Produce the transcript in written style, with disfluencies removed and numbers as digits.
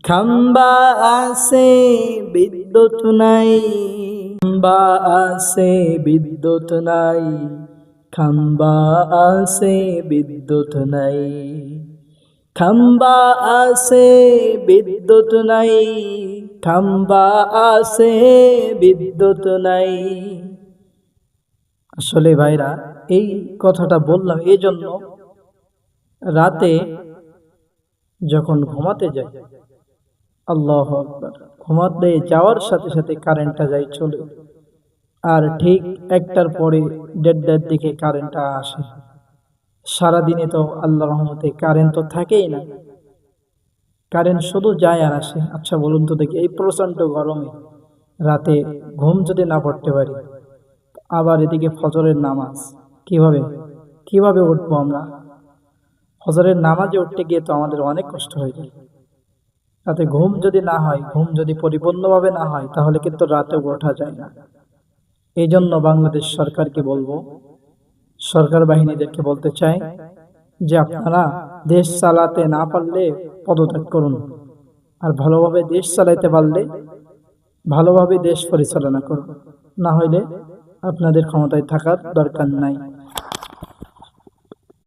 খাম্বা আছে বিদ্যুৎ নাই, খাম্বা আছে বিদ্যুৎ নাই, খাম্বা আছে বিদ্যুৎ নাই, খাম্বা আছে বিদ্যুৎ নাই, খাম্বা আছে বিদ্যুৎ নাই। আসলে ভাইরা, এই কথাটা বললাম এই জন্য, রাতে যখন ঘুমাতে যাই, আল্লাহু আকবার, ঘুমাতে যাওয়ার সাথে সাথে কারেন্টটা যায় চলে, আর ঠিক একটার পরে দেড়টার দিকে কারেন্টটা আসে। সারাদিনে তো আল্লাহর রহমতে কারেন্ট তো থাকেই না, কারেন্ট শুধু যায় আর আসে। আচ্ছা বলুন তো দেখি, এই প্রচন্ড গরমে রাতে ঘুম যদি না পড়তে পারি, আবার এদিকে ফজরের নামাজ, কিভাবে কিভাবে উঠবো আমরা? ফজরের নামাজে উঠতে গিয়ে তো আমাদের অনেক কষ্ট হয়ে যায়। রাতে ঘুম যদি না হয়, ঘুম যদি পরিপূর্ণভাবে না হয়, তাহলে কিন্তু রাতে ওঠা যায় না। এই জন্য বাংলাদেশ সরকারকে বলবো, সরকার বাহিনীদেরকে বলতে চাই যে আপনারা দেশ চালাতে না পারলে পদত্যাগ করুন, আর ভালোভাবে দেশ চালাইতে পারলে ভালোভাবে দেশ পরিচালনা করুন, না হইলে আপনাদের ক্ষমতায় থাকার দরকার নাই।